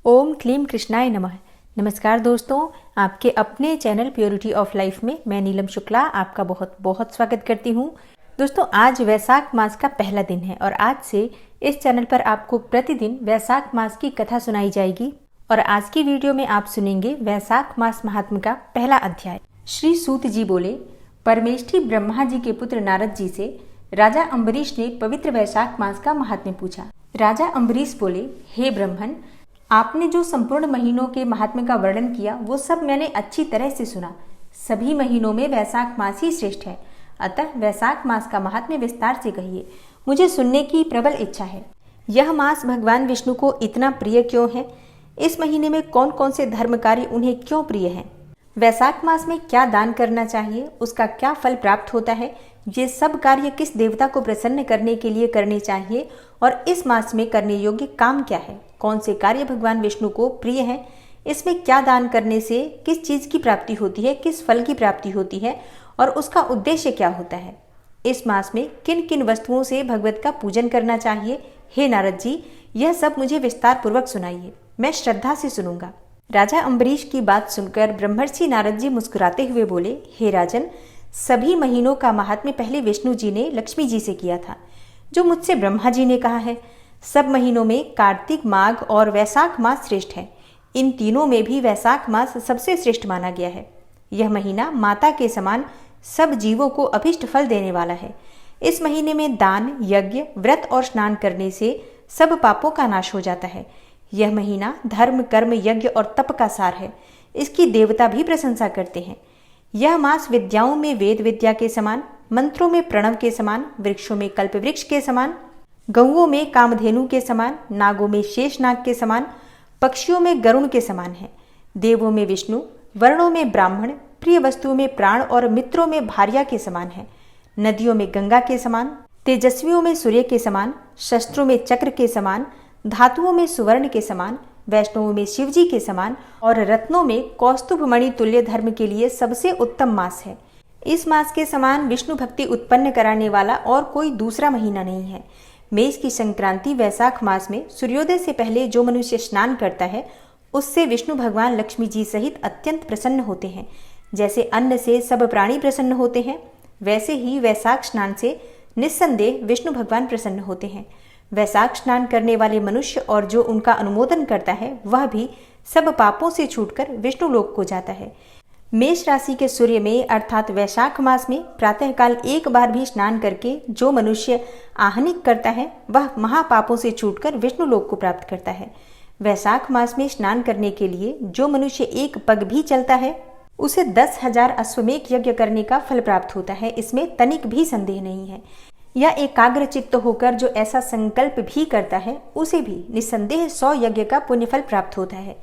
ओम क्लीम कृष्णाय नमः। नमस्कार दोस्तों, आपके अपने चैनल प्योरिटी ऑफ लाइफ में मैं नीलम शुक्ला आपका बहुत बहुत स्वागत करती हूँ। दोस्तों, आज वैशाख मास का पहला दिन है और आज से इस चैनल पर आपको प्रतिदिन वैशाख मास की कथा सुनाई जाएगी। और आज की वीडियो में आप सुनेंगे वैशाख मास महात्म्य का पहला अध्याय। श्री सूत जी बोले, परमेष्ठी ब्रह्मा जी के पुत्र नारद जी से राजा अम्बरीश ने पवित्र वैशाख मास का महात्म्य पूछा। राजा अम्बरीश बोले, हे ब्रह्मन, आपने जो संपूर्ण महीनों के महात्म्य का वर्णन किया वो सब मैंने अच्छी तरह से सुना। सभी महीनों में वैशाख मास ही श्रेष्ठ है, अतः वैशाख मास का महात्म्य विस्तार से कहिए, मुझे सुनने की प्रबल इच्छा है। यह मास भगवान विष्णु को इतना प्रिय क्यों है? इस महीने में कौन कौन से धर्म कार्य उन्हें क्यों प्रिय हैं? वैशाख मास में क्या दान करना चाहिए, उसका क्या फल प्राप्त होता है, ये सब कार्य किस देवता को प्रसन्न करने के लिए करने चाहिए और इस मास में करने योग्य काम क्या है, कौन से कार्य भगवान विष्णु को प्रिय हैं, इसमें क्या दान करने से किस चीज की प्राप्ति होती है, किस फल की प्राप्ति होती है और उसका उद्देश्य क्या होता है, इस मास में किन किन वस्तुओं से भगवत का पूजन करना चाहिए। हे नारद जी, यह सब मुझे विस्तार पूर्वक सुनाइए, मैं श्रद्धा से सुनूंगा। राजा अम्बरीश की बात सुनकर ब्रह्मर्षि नारद जी मुस्कुराते हुए बोले, हे राजन, सभी महीनों का महात्म्य पहले विष्णु जी ने लक्ष्मी जी से किया था, जो मुझसे ब्रह्मा जी ने कहा है। सब महीनों में कार्तिक, माघ और वैशाख मास श्रेष्ठ है। इन तीनों में भी वैशाख मास सबसे श्रेष्ठ माना गया है। यह महीना माता के समान सब जीवों को अभिष्ट फल देने वाला है। इस महीने में दान, यज्ञ, व्रत और स्नान करने से सब पापों का नाश हो जाता है। यह महीना धर्म, कर्म, यज्ञ और तप का सार है। इसकी देवता भी प्रशंसा करते हैं। यह मास विद्याओं में वेद विद्या के समान, मंत्रों में प्रणव के समान, वृक्षों में कल्प वृक्ष के समान, गौओं में कामधेनु के समान, नागों में शेषनाग के समान, पक्षियों में गरुण के समान है। देवों में विष्णु, वर्णों में ब्राह्मण, प्रिय वस्तुओं में प्राण और मित्रों में भार्या के समान है। नदियों में गंगा के समान, तेजस्वियों में सूर्य के समान, शस्त्रों में चक्र के समान, धातुओं में सुवर्ण के समान, वैष्णवों में शिवजी के समान और रत्नों में कौस्तुभ मणि तुल्य धर्म के लिए सबसे उत्तम मास है। इस मास के समान विष्णु भक्ति उत्पन्न कराने वाला और कोई दूसरा महीना नहीं है। मेष की संक्रांति वैशाख मास में सूर्योदय से पहले जो मनुष्य स्नान करता है उससे विष्णु भगवान लक्ष्मी जी सहित अत्यंत प्रसन्न होते हैं। जैसे अन्न से सब प्राणी प्रसन्न होते हैं, वैसे ही वैशाख स्नान से निस्संदेह विष्णु भगवान प्रसन्न होते हैं। वैशाख स्नान करने वाले मनुष्य और जो उनका अनुमोदन करता है वह भी सब पापों से छूटकर विष्णु लोक को जाता है। मेष राशि के सूर्य में अर्थात वैशाख मास में प्रातःकाल एक बार भी स्नान करके जो मनुष्य आहनिक करता है वह महापापों से छूटकर विष्णु लोक को प्राप्त करता है। वैशाख मास में स्नान करने के लिए जो मनुष्य एक पग भी चलता है उसे 10,000 अश्वमेध यज्ञ करने का फल प्राप्त होता है। इसमें तनिक भी संदेह नहीं है। या एकाग्र चित्त होकर जो ऐसा संकल्प भी करता है उसे भी निस्संदेह 100 यज्ञ का पुण्यफल प्राप्त होता है।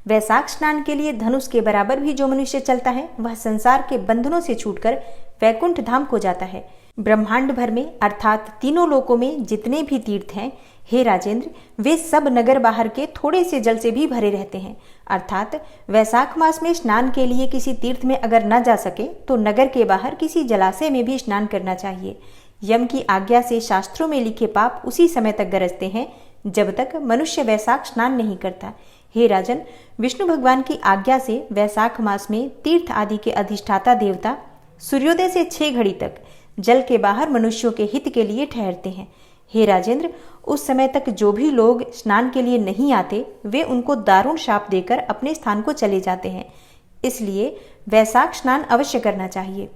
वैशाख स्नान के लिए धनुष के बराबर भी जो मनुष्य चलता है वह संसार के बंधनों से छूटकर वैकुंठ धाम को जाता है। ब्रह्मांड भर में अर्थात तीनों लोकों में जितने भी तीर्थ हैं, हे राजेंद्र, वे सब नगर बाहर के थोड़े से जल से भी भरे रहते हैं। अर्थात वैशाख मास में स्नान के लिए किसी तीर्थ में अगर न जा सके तो नगर के बाहर किसी जलाशय में भी स्नान करना चाहिए। यम की आज्ञा से शास्त्रों में लिखे पाप उसी समय तक गरजते हैं जब तक मनुष्य वैशाख स्नान नहीं करता। हे राजन, विष्णु भगवान की आज्ञा से वैशाख मास में तीर्थ आदि के अधिष्ठाता देवता सूर्योदय से 6 घड़ी तक जल के बाहर मनुष्यों के हित के लिए ठहरते हैं। हे राजेंद्र, उस समय तक जो भी लोग स्नान के लिए नहीं आते वे उनको दारुण शाप देकर अपने स्थान को चले जाते हैं। इसलिए वैशाख स्नान अवश्य करना चाहिए।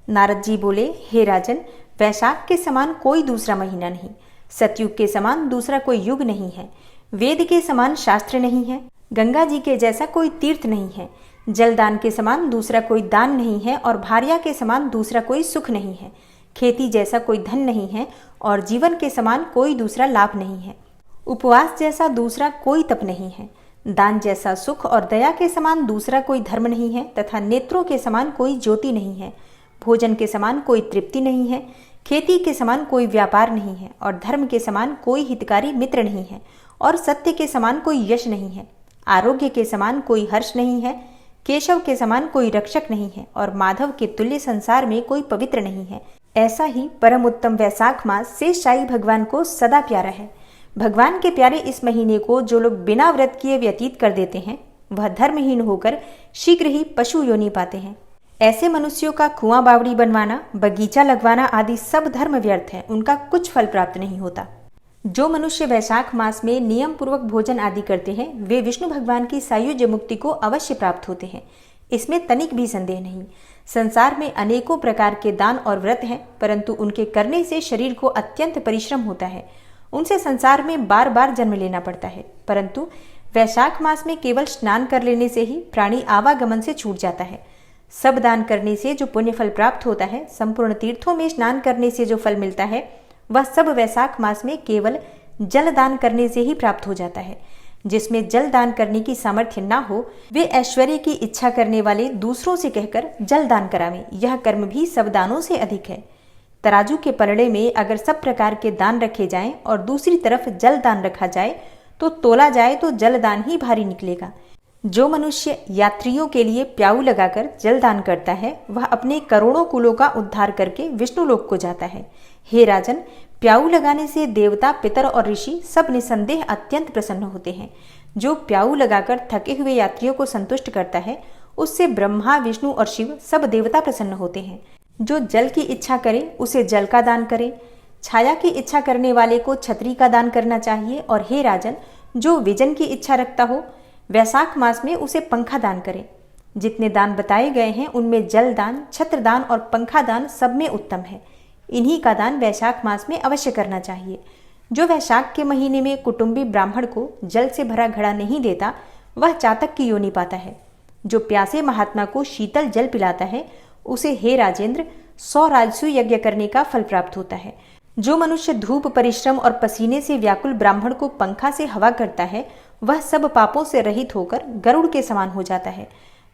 नारद जी बोले, हे राजन, वैशाख के समान कोई दूसरा महीना नहीं, सतयुग के समान दूसरा कोई युग नहीं है, वेद के समान शास्त्र नहीं है, गंगा जी के जैसा कोई तीर्थ नहीं है, जलदान के समान दूसरा कोई दान नहीं है और भार्या के समान दूसरा कोई सुख नहीं है, खेती जैसा कोई धन नहीं है और जीवन के समान कोई दूसरा लाभ नहीं है, उपवास जैसा दूसरा कोई तप नहीं है, दान जैसा सुख और दया के समान दूसरा कोई धर्म नहीं है तथा नेत्रों के समान कोई ज्योति नहीं है, भोजन के समान कोई तृप्ति नहीं है, खेती के समान कोई व्यापार नहीं है और धर्म के समान कोई हितकारी मित्र नहीं है और सत्य के समान कोई यश नहीं है, आरोग्य के समान कोई हर्ष नहीं है, केशव के समान कोई रक्षक नहीं है और माधव के तुल्य संसार में कोई पवित्र नहीं है। ऐसा ही परम उत्तम वैशाख मास शेषशायी भगवान को सदा प्यारा है। भगवान के प्यारे इस महीने को जो लोग बिना व्रत किए व्यतीत कर देते हैं वह धर्महीन होकर शीघ्र ही पशु योनि पाते हैं। ऐसे मनुष्यों का कुआं बावड़ी बनवाना, बगीचा लगवाना आदि सब धर्म व्यर्थ है, उनका कुछ फल प्राप्त नहीं होता। जो मनुष्य वैशाख मास में नियम पूर्वक भोजन आदि करते हैं वे विष्णु भगवान की सायुज्य मुक्ति को अवश्य प्राप्त होते हैं, इसमें तनिक भी संदेह नहीं। संसार में अनेकों प्रकार के दान और व्रत हैं, परंतु उनके करने से शरीर को अत्यंत परिश्रम होता है, उनसे संसार में बार बार जन्म लेना पड़ता है। परंतु वैशाख मास में केवल स्नान कर लेने से ही प्राणी आवागमन से छूट जाता है। सब दान करने से जो पुण्य फल प्राप्त होता है, संपूर्ण तीर्थों में स्नान करने से जो फल मिलता है, वह सब वैशाख मास में केवल जल दान करने से ही प्राप्त हो जाता है। जिसमें जल दान करने की सामर्थ्य ना हो वे ऐश्वर्य की इच्छा करने वाले दूसरों से कहकर जल दान करावें, यह कर्म भी सब दानों से अधिक है। तराजू के पलड़े में अगर सब प्रकार के दान रखे जाएं और दूसरी तरफ जल दान रखा जाए तो तोला जाए तो जल दान ही भारी निकलेगा। जो मनुष्य यात्रियों के लिए प्याऊ लगाकर जल दान करता है वह अपने करोड़ों कुलों का उद्धार करके विष्णु लोक को जाता है। हे राजन, प्याऊ लगाने से देवता, पितर और ऋषि सब निसंदेह अत्यंत प्रसन्न होते हैं। जो प्याऊ लगाकर थके हुए यात्रियों को संतुष्ट करता है उससे ब्रह्मा, विष्णु और शिव सब देवता प्रसन्न होते हैं। जो जल की इच्छा करे उसे जल का दान करे। छाया की इच्छा करने वाले को छतरी का दान करना चाहिए। और हे राजन, जो विजन की इच्छा रखता हो वैशाख मास में उसे पंखा दान करे। जितने दान बताए गए हैं उनमें जल दान, छत्र दान और पंखा दान सब में उत्तम है। इन्हीं का दान वैशाख मास में अवश्य करना चाहिए। जो वैशाख के महीने में कुटुंबी ब्राह्मण को जल से भरा घड़ा नहीं देता वह चातक की योनि पाता है। जो प्यासे महात्मा को शीतल जल पिलाता है उसे हे राजेंद्र 100 राजसूय यज्ञ करने का फल प्राप्त होता है। जो मनुष्य धूप, परिश्रम और पसीने से व्याकुल ब्राह्मण को पंखा से हवा करता है वह सब पापों से रहित होकर गरुड़ के समान हो जाता है।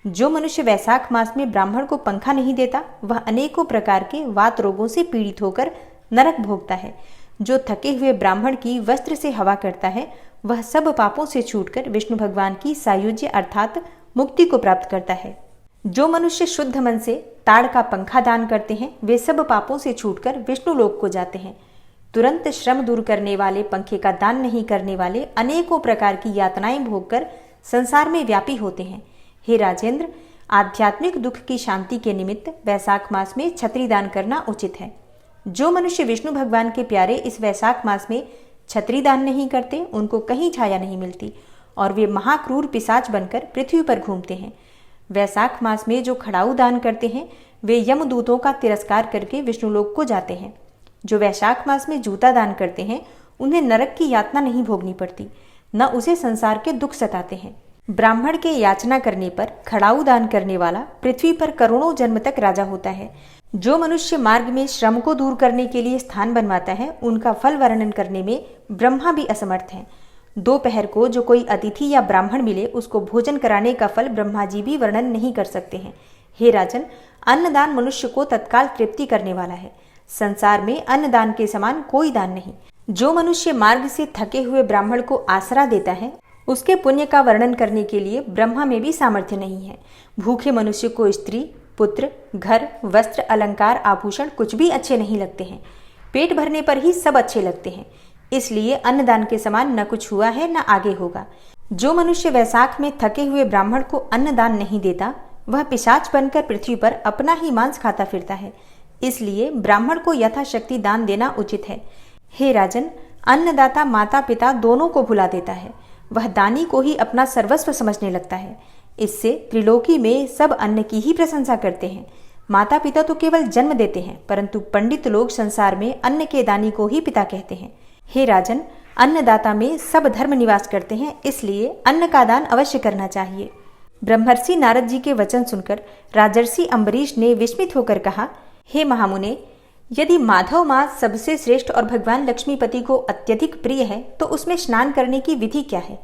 जो मनुष्य वैशाख मास में ब्राह्मण को पंखा नहीं देता वह अनेकों प्रकार के वात रोगों से पीड़ित होकर नरक भोगता है। जो थके हुए ब्राह्मण की वस्त्र से हवा करता है वह सब पापों से छूटकर विष्णु भगवान की सायुज्य अर्थात मुक्ति को प्राप्त करता है। जो मनुष्य शुद्ध मन से ताड़ का पंखा दान करते हैं वे सब पापों से छूटकर विष्णु लोक को जाते हैं। तुरंत श्रम दूर करने वाले पंखे का दान नहीं करने वाले अनेकों प्रकार की यातनाएं भोगकर संसार में व्यापी होते हैं। हे राजेंद्र, आध्यात्मिक दुख की शांति के निमित्त वैशाख मास में छतरी दान करना उचित है। जो मनुष्य विष्णु भगवान के प्यारे इस वैशाख मास में छतरी दान नहीं करते उनको कहीं छाया नहीं मिलती और वे महाक्रूर पिशाच बनकर पृथ्वी पर घूमते हैं। वैशाख मास में जो खड़ाऊ दान करते हैं वे यमदूतों का तिरस्कार करके विष्णु लोक को जाते हैं। जो वैशाख मास में जूता दान करते हैं उन्हें नरक की यातना नहीं भोगनी पड़ती, न उसे संसार के दुख सताते हैं। ब्राह्मण के याचना करने पर खड़ाऊ दान करने वाला पृथ्वी पर करोड़ों जन्म तक राजा होता है। जो मनुष्य मार्ग में श्रम को दूर करने के लिए स्थान बनवाता है उनका फल वर्णन करने में ब्रह्मा भी असमर्थ हैं। दोपहर को जो कोई अतिथि या ब्राह्मण मिले उसको भोजन कराने का फल ब्रह्मा जी भी वर्णन नहीं कर सकते हैं। हे राजन, अन्नदान मनुष्य को तत्काल तृप्ति करने वाला है। संसार में अन्नदान के समान कोई दान नहीं। जो मनुष्य मार्ग से थके हुए ब्राह्मण को आसरा देता है उसके पुण्य का वर्णन करने के लिए ब्रह्मा में भी सामर्थ्य नहीं है। भूखे मनुष्य को स्त्री, पुत्र, घर, वस्त्र, अलंकार, आभूषण कुछ भी अच्छे नहीं लगते हैं। पेट भरने पर ही सब अच्छे लगते हैं। इसलिए अन्नदान के समान न कुछ हुआ है न आगे होगा। जो मनुष्य वैशाख में थके हुए ब्राह्मण को अन्नदान नहीं देता वह पिशाच बनकर पृथ्वी पर अपना ही मांस खाता फिरता है। इसलिए ब्राह्मण को यथाशक्ति दान देना उचित है। हे राजन, अन्नदाता माता पिता दोनों को भुला देता है। वह दानी को ही अपना सर्वस्व समझने लगता है। इससे त्रिलोकी में सब अन्न की ही प्रशंसा करते हैं। माता पिता तो केवल जन्म देते हैं, परंतु पंडित लोग संसार में अन्न के दानी को ही पिता कहते हैं। हे राजन, अन्नदाता में सब धर्म निवास करते हैं, इसलिए अन्न का दान अवश्य करना चाहिए। ब्रह्मर्षि नारद जी के वचन सुनकर राजर्षि अम्बरीश ने विस्मित होकर कहा, हे महामुने, यदि माधव मास सबसे श्रेष्ठ और भगवान लक्ष्मीपति को अत्यधिक प्रिय है तो उसमें स्नान करने की विधि क्या है?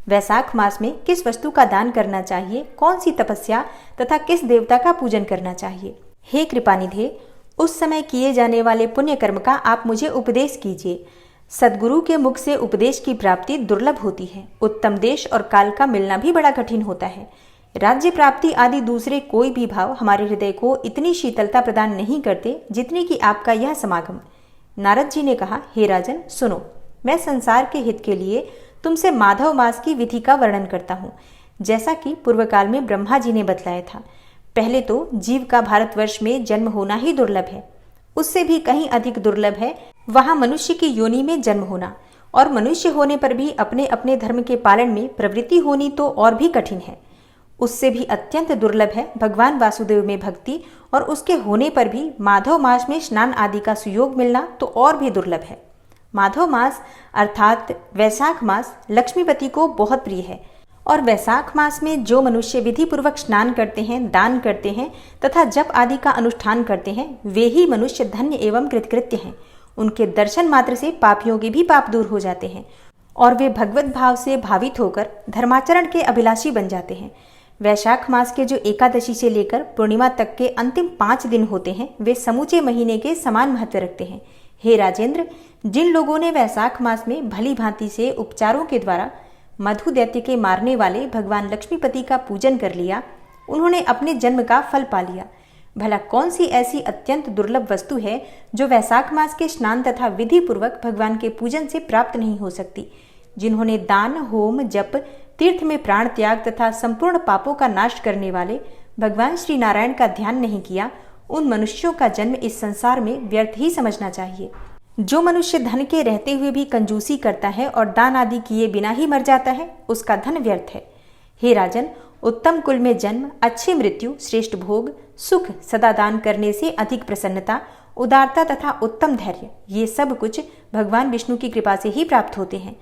वैशाख मास में किस वस्तु का दान करना चाहिए, कौन सी तपस्या तथा किस देवता का पूजन करना चाहिए? हे कृपानिधे, उस समय किए जाने वाले पुण्य कर्म का आप मुझे उपदेश कीजिए। सदगुरु के मुख से उपदेश की प्राप्ति दुर्लभ होती है। उत्तम देश और काल का मिलना भी बड़ा कठिन होता है। राज्य प्राप्ति आदि दूसरे कोई भी भाव हमारे हृदय को इतनी शीतलता प्रदान नहीं करते जितनी कि आपका यह समागम। नारद जी ने कहा, हे राजन सुनो, मैं संसार के हित के लिए तुमसे माधव मास की विधि का वर्णन करता हूँ। जैसा कि पूर्व काल में ब्रह्मा जी ने बतलाया था, पहले तो जीव का भारतवर्ष में जन्म होना ही दुर्लभ है। उससे भी कहीं अधिक दुर्लभ है वहां मनुष्य की योनि में जन्म होना, और मनुष्य होने पर भी अपने अपने धर्म के पालन में प्रवृत्ति होनी तो और भी कठिन है। उससे भी अत्यंत दुर्लभ है भगवान वासुदेव में भक्ति, और उसके होने पर भी माधव मास में स्नान आदि का सुयोग मिलना तो और भी दुर्लभ है। माधव मास अर्थात वैशाख मास लक्ष्मीपति को बहुत प्रिय है, और वैशाख मास में जो मनुष्य विधि पूर्वक स्नान करते हैं, दान करते हैं तथा जप आदि का अनुष्ठान करते हैं, वे ही मनुष्य धन्य एवं कृतकृत्य हैं। उनके दर्शन मात्र से पापियों के भी पाप दूर हो जाते हैं और वे भगवत भाव से भावित होकर धर्माचरण के अभिलाषी बन जाते हैं। वैशाख मास के जो एकादशी से लेकर पूर्णिमा तक के अंतिम 5 दिन होते हैं, वे समूचे महीने के समान महत्व रखते हैं। हे राजेंद्र, जिन लोगों ने वैशाख मास में भली भांति से उपचारों के द्वारा मधु दैत्य के मारने वाले भगवान लक्ष्मीपति का पूजन कर लिया, उन्होंने अपने जन्म का फल पा लिया। भला कौन सी ऐसी अत्यंत दुर्लभ वस्तु है जो वैशाख मास के स्नान तथा विधि पूर्वक भगवान के पूजन से प्राप्त नहीं हो सकती। जिन्होंने दान, होम, जप, तीर्थ में प्राण त्याग तथा संपूर्ण पापों का नाश करने वाले भगवान श्री नारायण का ध्यान नहीं किया, उन मनुष्यों का जन्म इस संसार में व्यर्थ ही समझना चाहिए। जो मनुष्य धन के रहते हुए भी कंजूसी करता है और दान आदि किए बिना ही मर जाता है, उसका धन व्यर्थ है। हे राजन, उत्तम कुल में जन्म, अच्छी मृत्यु, श्रेष्ठ भोग, सुख, सदा दान करने से अधिक प्रसन्नता, उदारता तथा उत्तम धैर्य, ये सब कुछ भगवान विष्णु की कृपा से ही प्राप्त होते हैं।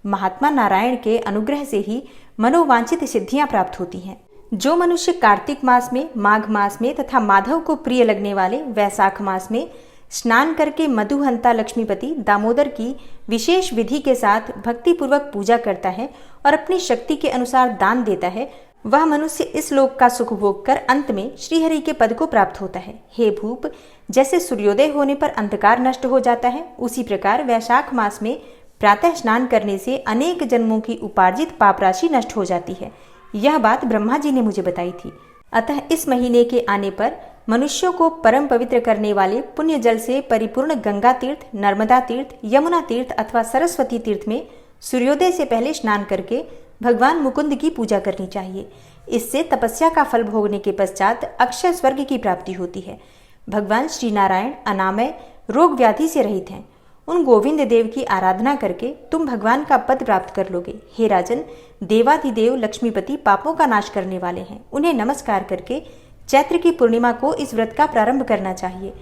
महात्मा नारायण के अनुग्रह से ही मनोवांछित सिद्धियां प्राप्त होती हैं। जो मनुष्य कार्तिक मास में, माघ मास में तथा माधव को प्रिय लगने वाले वैशाख मास में स्नान करके मधुहंता लक्ष्मीपति दामोदर की विशेष विधि के साथ भक्ति पूर्वक पूजा करता है और अपनी शक्ति के अनुसार दान देता है, वह मनुष्य इस लोक का सुख भोग कर अंत में श्रीहरि के पद को प्राप्त होता है। हे भूप, जैसे सूर्योदय होने पर अंधकार नष्ट हो जाता है, उसी प्रकार वैशाख मास में प्रातः स्नान करने से अनेक जन्मों की उपार्जित पाप राशि नष्ट हो जाती है। यह बात ब्रह्मा जी ने मुझे बताई थी। अतः इस महीने के आने पर मनुष्यों को परम पवित्र करने वाले पुण्य जल से परिपूर्ण गंगा तीर्थ, नर्मदा तीर्थ, यमुना तीर्थ अथवा सरस्वती तीर्थ में सूर्योदय से पहले स्नान करके भगवान मुकुंद की पूजा करनी चाहिए। इससे तपस्या का फल भोगने के पश्चात अक्षय स्वर्ग की प्राप्ति होती है। भगवान श्री नारायण अनामय, रोग व्याधि से रहित हैं। उन गोविंद देव की आराधना करके तुम भगवान का पद प्राप्त कर लोगे। हे राजन, देवाधिदेव लक्ष्मीपति पापों का नाश करने वाले हैं। उन्हें नमस्कार करके चैत्र की पूर्णिमा को इस व्रत का प्रारंभ करना चाहिए।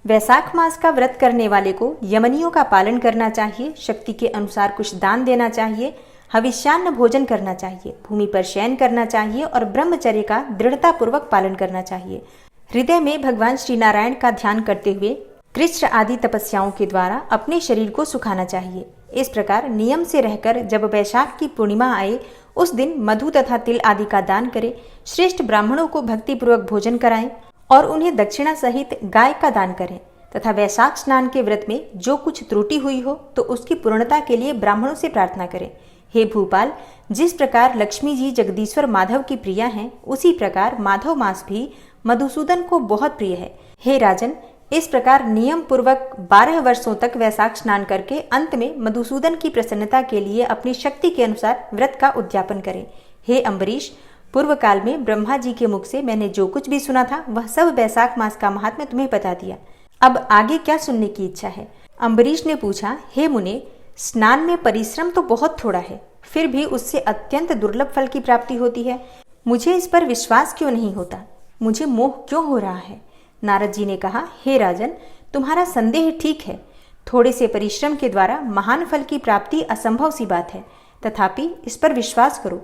वैशाख मास का व्रत करने वाले को यमनियों का पालन करना चाहिए, शक्ति के अनुसार कुछ दान देना चाहिए, हविष्यान्न भोजन करना चाहिए, भूमि पर शयन करना चाहिए और ब्रह्मचर्य का दृढ़ता पूर्वक पालन करना चाहिए। हृदय में भगवान श्री नारायण का ध्यान करते हुए कृष्ण आदि तपस्याओं के द्वारा अपने शरीर को सुखाना चाहिए। इस प्रकार नियम से रहकर जब वैशाख की पूर्णिमा आए, उस दिन मधु तथा तिल आदि का दान करें, श्रेष्ठ ब्राह्मणों को भक्तिपूर्वक भोजन कराएं और उन्हें दक्षिणा सहित गाय का दान करें तथा वैशाख स्नान के व्रत में जो कुछ त्रुटि हुई हो तो उसकी पूर्णता के लिए ब्राह्मणों से प्रार्थना करें। हे भूपाल, जिस प्रकार लक्ष्मी जी जगदीश्वर माधव की प्रिया हैं, उसी प्रकार माधव मास भी मधुसूदन को बहुत प्रिय है। हे राजन, इस प्रकार नियम पूर्वक 12 वर्षों तक वैशाख स्नान करके अंत में मधुसूदन की प्रसन्नता के लिए अपनी शक्ति के अनुसार व्रत का उद्यापन करें। हे अम्बरीश, पूर्व काल में ब्रह्मा जी के मुख से मैंने जो कुछ भी सुना था वह सब वैशाख मास का महात्म्य तुम्हें बता दिया। अब आगे क्या सुनने की इच्छा है? अम्बरीश ने पूछा, हे मुने, स्नान में परिश्रम तो बहुत थोड़ा है, फिर भी उससे अत्यंत दुर्लभ फल की प्राप्ति होती है। मुझे इस पर विश्वास क्यों नहीं होता? मुझे मोह क्यों हो रहा है? नारद जी ने कहा, हे राजन, तुम्हारा संदेह ठीक है। थोड़े से परिश्रम के द्वारा महान फल की प्राप्ति असंभव सी बात है, तथापि इस पर विश्वास करो,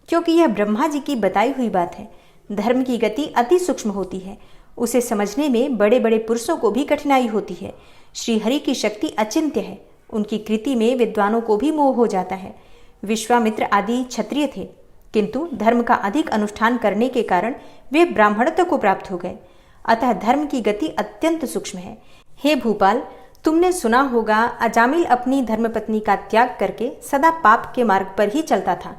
क्योंकि यह ब्रह्मा जी की बताई हुई बात है। धर्म की गति अति सूक्ष्म होती है, उसे समझने में बड़े बड़े पुरुषों को भी कठिनाई होती है। श्रीहरि की शक्ति अचिंत्य है, उनकी कृति में विद्वानों को भी मोह हो जाता है। विश्वामित्र आदि क्षत्रिय थे, किंतु धर्म का अधिक अनुष्ठान करने के कारण वे ब्राह्मणत्व को प्राप्त हो गए। अतः धर्म की गति अत्यंत सूक्ष्म है। हे भूपाल, तुमने सुना होगा अजामिल अपनी धर्मपत्नी का त्याग करके सदा पाप के मार्ग पर ही चलता था,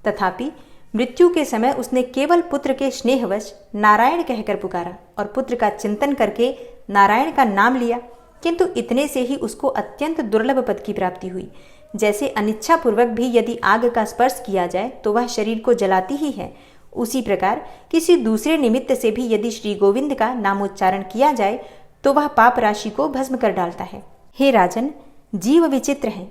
तथापि मृत्यु के समय उसने केवल पुत्र के स्नेहवश नारायण कहकर पुकारा और पुत्र का चिंतन करके नारायण का नाम लिया, किंतु इतने से ही उसको अत्यंत दुर्लभ पद की प्राप्ति हुई। जैसे अनिच्छा पूर्वक भी यदि आग का स्पर्श किया जाए तो वह शरीर को जलाती ही है, उसी प्रकार किसी दूसरे निमित्त से भी यदि श्री गोविंद का नामोच्चारण किया जाए तो वह पाप राशि को भस्म कर डालता है। हे राजन, जीव विचित्र हैं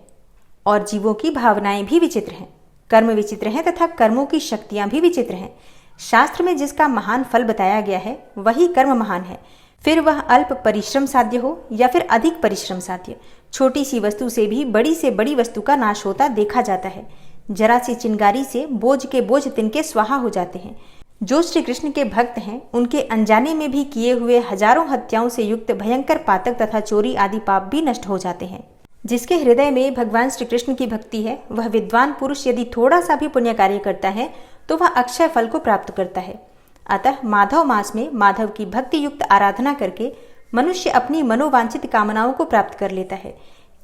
और जीवों की भावनाएं भी विचित्र हैं, कर्म विचित्र हैं तथा कर्मों की शक्तियां भी विचित्र हैं। शास्त्र में जिसका महान फल बताया गया है वही कर्म महान है, फिर वह अल्प परिश्रम साध्य हो या फिर अधिक परिश्रम साध्य। छोटी सी वस्तु से बड़ी वस्तु का नाश होता देखा जाता है। जरा सी चिंगारी से बोझ के बोझ तिनके स्वाहा हो जाते हैं। जो श्री कृष्ण के भक्त हैं उनके अनजाने में भी किए हुए हजारों हत्याओं से युक्त भयंकर पातक तथा चोरी आदि पाप भी नष्ट हो जाते हैं। जिसके हृदय में भगवान श्री कृष्ण की भक्ति है वह विद्वान पुरुष यदि थोड़ा सा भी पुण्य कार्य करता है तो वह अक्षय फल को प्राप्त करता है। अतः माधव मास में माधव की भक्ति युक्त आराधना करके मनुष्य अपनी मनोवांछित कामनाओं को प्राप्त कर लेता है।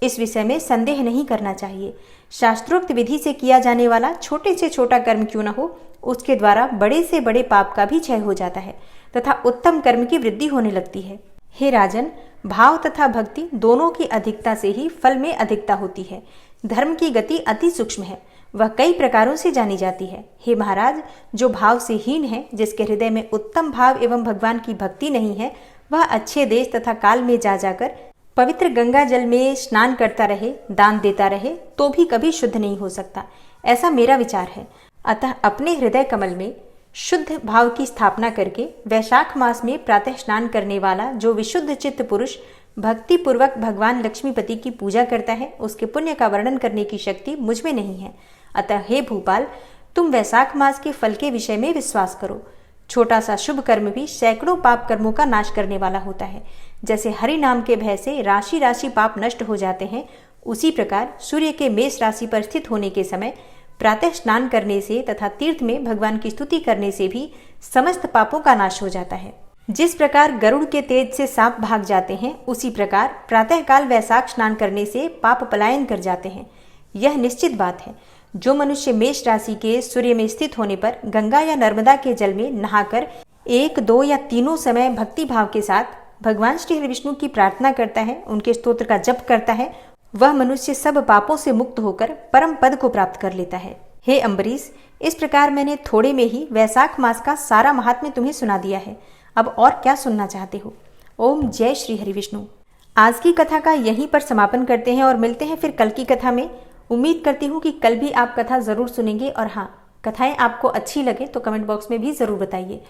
इस विषय में संदेह नहीं करना चाहिए। शास्त्रोक्त विधि से किया जाने वाला छोटे से छोटा कर्म क्यों न हो, उसके द्वारा बड़े से बड़े पाप का भी क्षय हो जाता है तथा उत्तम कर्म की वृद्धि होने लगती है। हे राजन, भाव तथा भक्ति दोनों की अधिकता से ही फल में अधिकता होती है। धर्म की गति अति सूक्ष्म है, वह कई प्रकारों से जानी जाती है। हे महाराज, जो भाव से हीन है, जिसके हृदय में उत्तम भाव एवं भगवान की भक्ति नहीं है, वह अच्छे देश तथा काल में जा जाकर पवित्र गंगा जल में स्नान करता रहे, दान देता रहे, तो भी कभी शुद्ध नहीं हो सकता। ऐसा मेरा विचार है। अतः अपने हृदय कमल में शुद्ध भाव की स्थापना करके वैशाख मास में प्रातः स्नान करने वाला जो विशुद्ध चित्त पुरुष भक्ति पूर्वक भगवान लक्ष्मीपति की पूजा करता है, उसके पुण्य का वर्णन करने की शक्ति मुझ में नहीं है। अतः हे भूपाल, तुम वैशाख मास के फल के विषय में विश्वास करो। छोटा सा शुभ कर्म भी सैकड़ों पाप कर्मों का नाश करने वाला होता है। जैसे हरि नाम के भय से राशि राशि पाप नष्ट हो जाते हैं, उसी प्रकार सूर्य के मेष राशि पर स्थित होने के समय प्रातः स्नान करने से तथा तीर्थ में भगवान की स्तुति करने से भी समस्त पापों का नाश हो जाता है। जिस प्रकार गरुड़ के तेज से सांप भाग जाते हैं, उसी प्रकार प्रातःकाल वैशाख स्नान करने से पाप पलायन कर जाते हैं। यह निश्चित बात है। जो मनुष्य मेष राशि के सूर्य में स्थित होने पर गंगा या नर्मदा के जल में नहाकर 1, 2 या तीनों समय भक्ति भाव के साथ भगवान श्री हरि विष्णु की प्रार्थना करता है, उनके स्तोत्र का जप करता है, वह मनुष्य सब पापों से मुक्त होकर परम पद को प्राप्त कर लेता है। हे अम्बरीश, इस प्रकार मैंने थोड़े में ही वैशाख मास का सारा महात्म्य तुम्हें सुना दिया है। अब और क्या सुनना चाहते हो? ओम जय श्री हरि विष्णु। आज की कथा का यहीं पर समापन करते हैं और मिलते हैं फिर कल की कथा में। उम्मीद करती हूँ कि कल भी आप कथा जरूर सुनेंगे और हाँ, कथाएं आपको अच्छी लगे तो कमेंट बॉक्स में भी जरूर बताइए।